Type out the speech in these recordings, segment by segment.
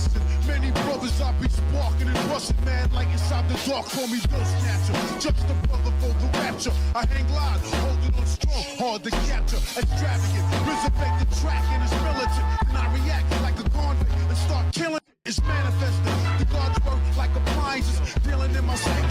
busting. Many brothers I be sparking and rusting, man, like inside the dark, call me Bill Snatcher. Just a brother for the rapture. I hang live, holding on strong, hard to capture. Extravagant, resurrect the track and it's militant. And I react like a convict and start killing. It's manifesting. The gods work like appliances, dealing in my cycle.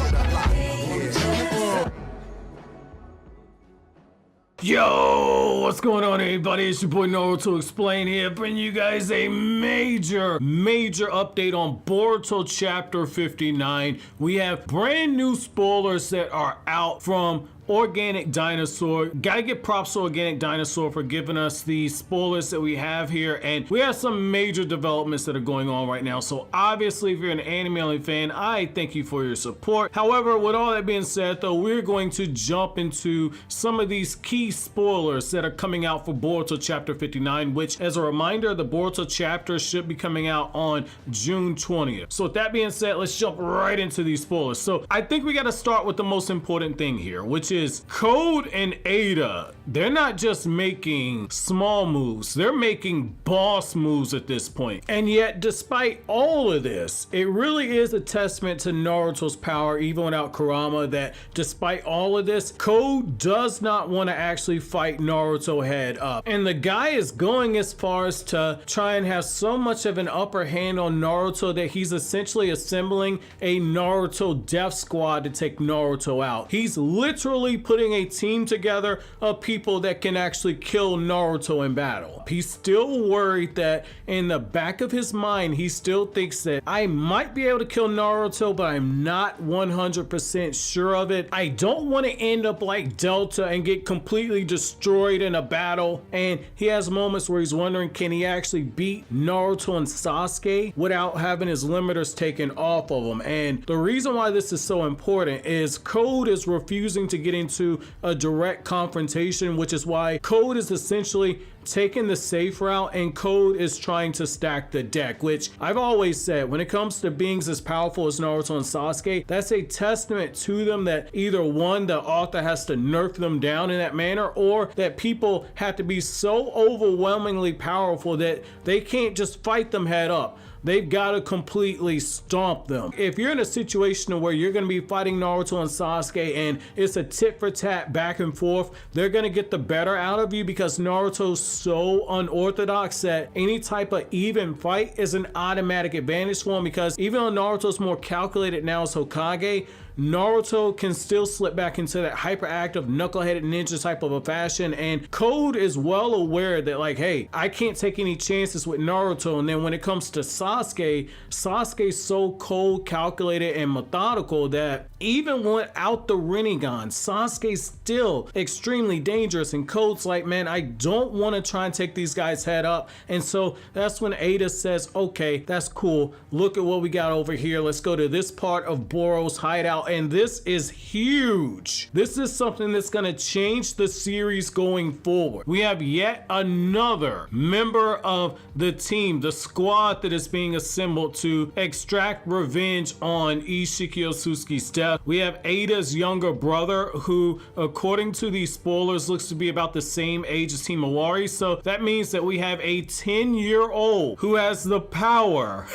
Yo, what's going on, everybody? It's your boy Naruto Explain here, bringing you guys a major update on Boruto Chapter 59. We have brand new spoilers that are out from Organic Dinosaur. Gotta give props to Organic Dinosaur for giving us the spoilers that we have here, and we have some major developments that are going on right now. So obviously, if you're an anime only fan, I thank you for your support. However, with all that being said though, we're going to jump into some of these key spoilers that are coming out for Boruto Chapter 59, which, as a reminder, the Boruto chapter should be coming out on June 20th. So with that being said, let's jump right into these spoilers. So I think we gotta start with the most important thing here, which is Code and Eida. They're not just making small moves, they're making boss moves at this point. And yet, despite all of this, it really is a testament to Naruto's power, even without Kurama, that despite all of this, Code does not want to actually fight Naruto head up. And the guy is going as far as to try and have so much of an upper hand on Naruto that he's essentially assembling a Naruto Death Squad to take Naruto out. He's literally putting a team together of people that can actually kill Naruto in battle. He's still worried that in the back of his mind, he still thinks that I might be able to kill Naruto, but I'm not 100% sure of it. I don't want to end up like Delta and get completely destroyed in a battle. And he has moments where he's wondering, can he actually beat Naruto and Sasuke without having his limiters taken off of him? And the reason why this is so important is Code is refusing to get into a direct confrontation, which is why Code is essentially taking the safe route, and Code is trying to stack the deck, which I've always said, when it comes to beings as powerful as Naruto and Sasuke, that's a testament to them that either one, the author has to nerf them down in that manner, or that people have to be so overwhelmingly powerful that they can't just fight them head up. They've got to completely stomp them. If you're in a situation where you're going to be fighting Naruto and Sasuke and it's a tit for tat back and forth, they're going to get the better out of you because Naruto's so unorthodox that any type of even fight is an automatic advantage for him, because even though Naruto's more calculated now as Hokage, Naruto can still slip back into that hyperactive knuckleheaded ninja type of a fashion, and Code is well aware that, like, hey, I can't take any chances with Naruto. And then when it comes to Sasuke, Sasuke's so cold, calculated, and methodical that even without the Rinnegan, Sasuke's still extremely dangerous, and Code's like, man, I don't want to try and take these guys head up. And so that's when Eida says, okay, that's cool, look at what we got over here, let's go to this part of Boro's hideout. And this is huge. This is something that's going to change the series going forward. We have yet another member of the team, the squad that is being assembled to extract revenge on Ishiki Otsutsuki's death. We have Eida's younger brother, who, according to these spoilers, looks to be about the same age as Himawari. So that means that we have a 10-year-old who has the power.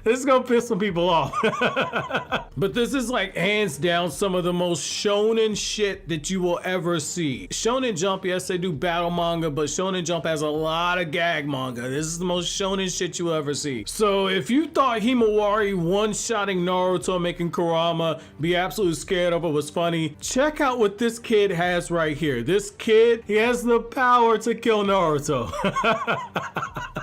This is going to piss some people off. But this is like hands down some of the most shonen shit that you will ever see. Shonen Jump, yes, they do battle manga, but Shonen Jump has a lot of gag manga. This is the most shonen shit you will ever see. So if you thought Himawari one-shotting Naruto, making Kurama be absolutely scared of it was funny, check out what this kid has right here. This kid, he has the power to kill Naruto.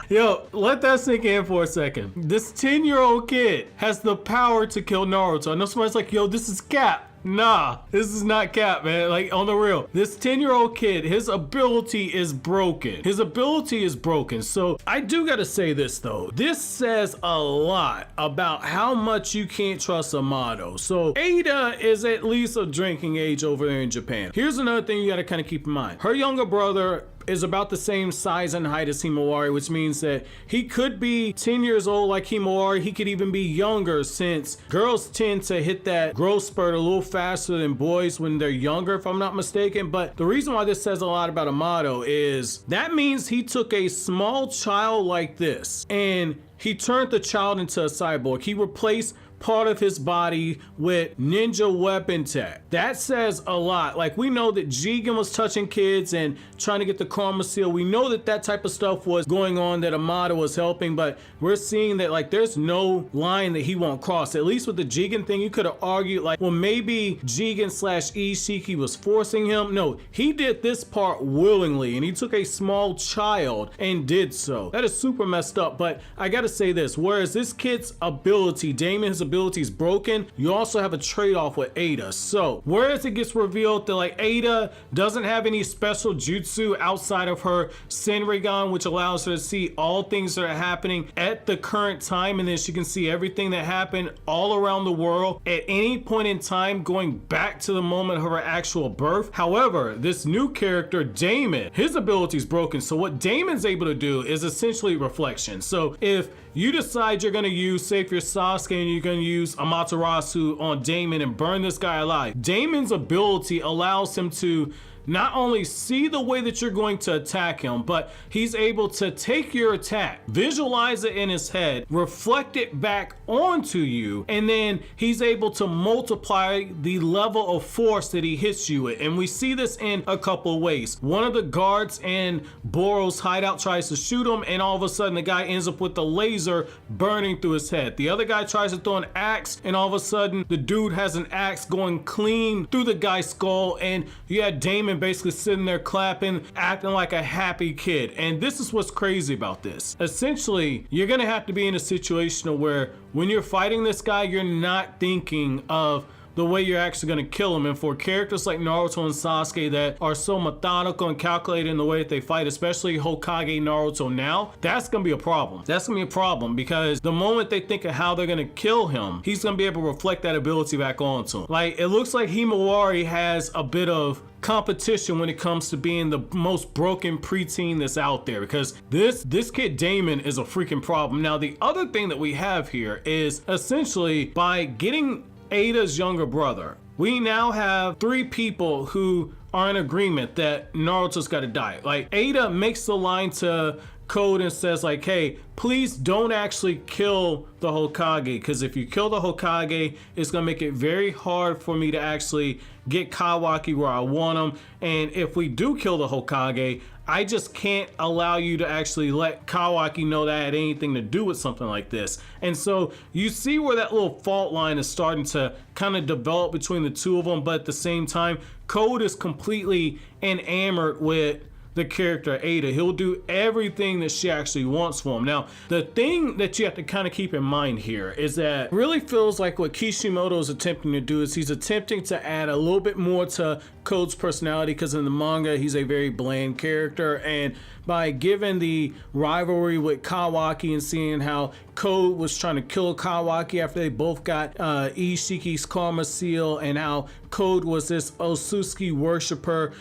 Yo, let that sink in for a second. This 10-year-old kid has the power to kill Naruto. I know somebody's like, yo, this is cap. Nah, this is not cap, man. Like, on the real, this 10-year-old kid, his ability is broken. His ability is broken. So I do gotta say this though. This says a lot about how much you can't trust Amado. So Eida is at least of drinking age over there in Japan. Here's another thing you gotta kind of keep in mind. Her younger brother is about the same size and height as Himawari, which means that he could be 10 years old like Himawari. He could even be younger, since girls tend to hit that growth spurt a little faster than boys when they're younger, if I'm not mistaken. But the reason why this says a lot about Amado is that means he took a small child like this and he turned the child into a cyborg. He replaced part of his body with ninja weapon tech. That says a lot. Like, we know that Jigen was touching kids and trying to get the karma seal. We know that that type of stuff was going on, that Amado was helping, but we're seeing that, like, there's no line that he won't cross. At least with the Jigen thing, you could have argued like, well, maybe Jigen slash Ishiki was forcing him. No, he did this part willingly, and he took a small child and did so. That is super messed up. But I gotta say this, whereas this kid's ability, Damon's ability is broken, you also have a trade-off with Eida. So whereas it gets revealed that like Eida doesn't have any special jutsu outside of her Senrigan, which allows her to see all things that are happening at the current time, and then she can see everything that happened all around the world at any point in time going back to the moment of her actual birth. However, this new character Damon, his ability is broken. So what Damon's able to do is essentially reflection. So if you decide you're gonna use, say if you're Sasuke and you're gonna use Amaterasu on Damon and burn this guy alive, Damon's ability allows him to not only see the way that you're going to attack him, but he's able to take your attack, visualize it in his head, reflect it back onto you, and then he's able to multiply the level of force that he hits you with. And we see this in a couple of ways. One of the guards in Boro's hideout tries to shoot him, and all of a sudden the guy ends up with the laser burning through his head. The other guy tries to throw an axe, and all of a sudden the dude has an axe going clean through the guy's skull, and you had Damon basically sitting there clapping, acting like a happy kid. And this is what's crazy about this. Essentially, you're gonna have to be in a situation where when you're fighting this guy, you're not thinking of the way you're actually going to kill him. And for characters like Naruto and Sasuke that are so methodical and calculated in the way that they fight, especially Hokage Naruto now, that's going to be a problem. That's going to be a problem, because the moment they think of how they're going to kill him, he's going to be able to reflect that ability back onto him. Like, it looks like Himawari has a bit of competition when it comes to being the most broken preteen that's out there, because this kid Damon is a freaking problem. Now, the other thing that we have here is essentially by getting Eida's younger brother, we now have 3 people who are in agreement that Naruto's got to die. Like, Eida makes the line to Code and says like, hey, please don't actually kill the Hokage, because if you kill the Hokage, it's gonna make it very hard for me to actually get Kawaki where I want him. And if we do kill the Hokage, I just can't allow you to actually let Kawaki know that I had anything to do with something like this. And so you see where that little fault line is starting to kind of develop between the two of them, but at the same time, Code is completely enamored with the character Eida. He'll do everything that she actually wants for him. Now, the thing that you have to kind of keep in mind here is that it really feels like what Kishimoto is attempting to do is he's attempting to add a little bit more to Code's personality, because in the manga he's a very bland character, and by giving the rivalry with Kawaki and seeing how Code was trying to kill Kawaki after they both got Ishiki's karma seal, and how Code was this Osusuki worshiper,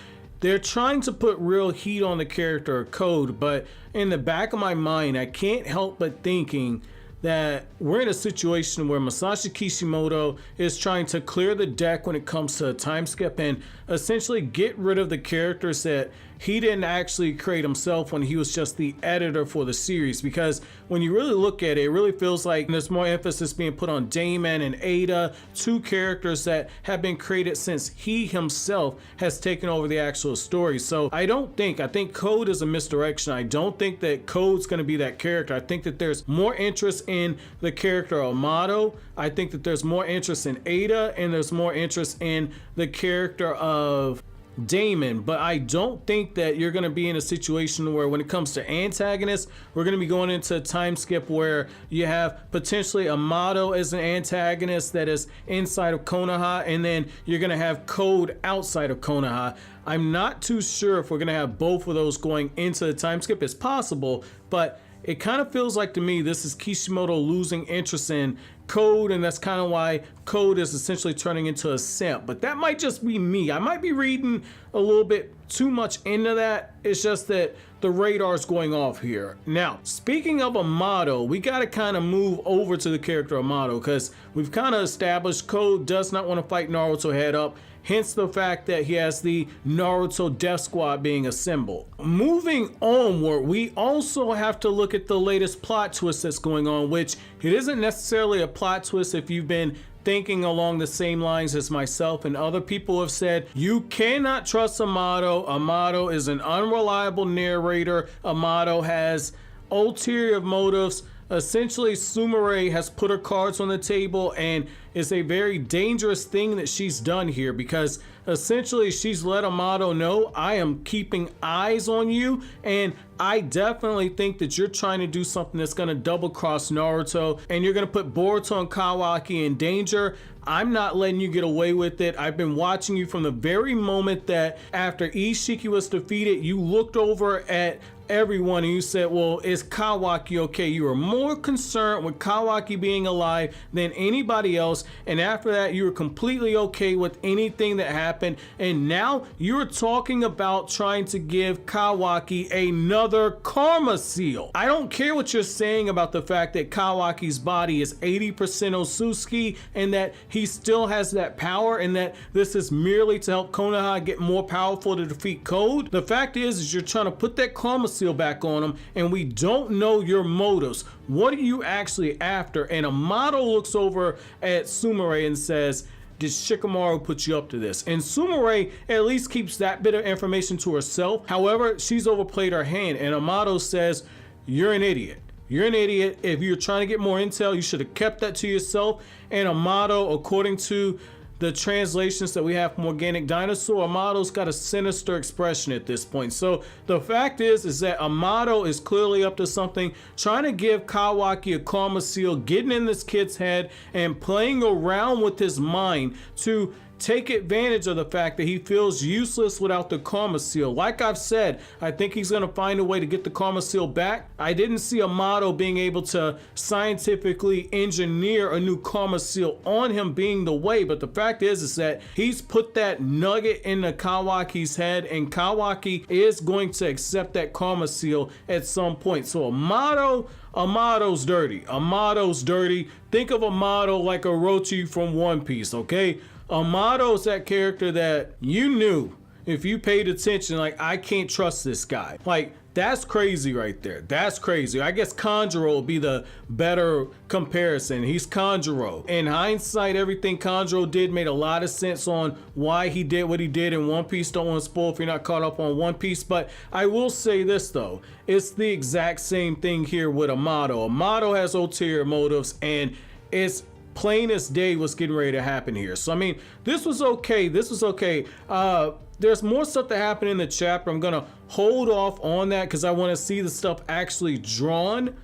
they're trying to put real heat on the character of Code. But in the back of my mind, I can't help but thinking that we're in a situation where Masashi Kishimoto is trying to clear the deck when it comes to a time skip and essentially get rid of the characters that he didn't actually create himself when he was just the editor for the series. Because when you really look at it, it really feels like there's more emphasis being put on Damon and Eida, 2 characters that have been created since he himself has taken over the actual story. So I think Code is a misdirection. I don't think that Code's going to be that character. I think that there's more interest in the character Amado. I think that there's more interest in Eida, and there's more interest in the character of Damon. But I don't think that you're going to be in a situation where when it comes to antagonists, we're going to be going into a time skip where you have potentially Amado as an antagonist that is inside of Konoha, and then you're going to have Code outside of Konoha. I'm not too sure if we're going to have both of those going into the time skip. It's possible, but it kind of feels like to me this is Kishimoto losing interest in Code, and that's kind of why Code is essentially turning into a simp. But that might just be me. I might be reading a little bit too much into that. It's just that the radar's going off here. Now, speaking of Amado, we got to kind of move over to the character Amado, because we've kind of established Code does not want to fight Naruto head up. Hence the fact that he has the Naruto Death Squad being assembled. Moving onward, we also have to look at the latest plot twist that's going on, which it isn't necessarily a plot twist if you've been thinking along the same lines as myself and other people have said. You cannot trust Amado. Amado is an unreliable narrator. Amado has ulterior motives. Essentially, Sumire has put her cards on the table, and it's a very dangerous thing that she's done here, because essentially she's let Amado know, I am keeping eyes on you, and I definitely think that you're trying to do something that's going to double cross Naruto, and you're going to put Boruto and Kawaki in danger. I'm not letting you get away with it. I've been watching you from the very moment that after Ishiki was defeated, you looked over at everyone and you said, well, is Kawaki okay? You were more concerned with Kawaki being alive than anybody else, and after that you were completely okay with anything that happened, and now you're talking about trying to give Kawaki another karma seal. I don't care what you're saying about the fact that Kawaki's body is 80% Osusuki and that he still has that power, and that this is merely to help Konoha get more powerful to defeat Code. The fact is you're trying to put that karma seal back on him, and we don't know your motives. What are you actually after? And Amado looks over at Sumire and says, did Shikamaru put you up to this? And Sumire at least keeps that bit of information to herself. However, she's overplayed her hand, and Amado says, you're an idiot. You're an idiot. If you're trying to get more intel, you should have kept that to yourself. And Amado, according to the translations that we have from Organic Dinosaur, Amado's got a sinister expression at this point. So the fact is that Amado is clearly up to something, trying to give Kawaki a karma seal, getting in this kid's head and playing around with his mind to take advantage of the fact that he feels useless without the karma seal. Like I've said, I think he's going to find a way to get the karma seal back. I didn't see Amado being able to scientifically engineer a new karma seal on him being the way, but the fact is that he's put that nugget into Kawaki's head, and Kawaki is going to accept that karma seal at some point. So Amado's dirty. Amado's dirty. Think of Amado like Orochi from One Piece, okay? Amado's that character that you knew, if you paid attention, like, I can't trust this guy. Like, that's crazy right there. That's crazy. I guess Kanjuro will be the better comparison. He's Kanjuro. In hindsight, everything Kanjuro did made a lot of sense on why he did what he did in One Piece. Don't want to spoil if you're not caught up on One Piece, but I will say this though. It's the exact same thing here with Amado. Amado has ulterior motives, and it's plain as day what's getting ready to happen here. So I mean, this was okay. There's more stuff that happened in the chapter. I'm gonna hold off on that because I want to see the stuff actually drawn.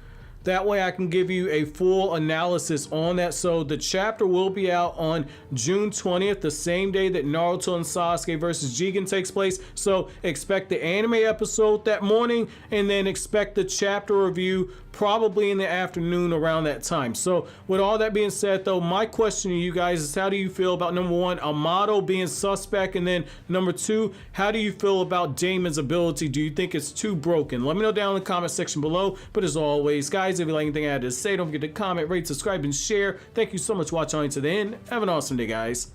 That way I can give you a full analysis on that. So the chapter will be out on June 20th, the same day that Naruto and Sasuke versus Jigen takes place. So expect the anime episode that morning, and then expect the chapter review probably in the afternoon around that time. So with all that being said though, my question to you guys is, how do you feel about number one, Amado being suspect, and then number two, how do you feel about Damon's ability? Do you think it's too broken? Let me know down in the comment section below. But as always guys, if you like anything I had to say, don't forget to comment, rate, subscribe, and share. Thank you so much for watching to the end. Have an awesome day guys.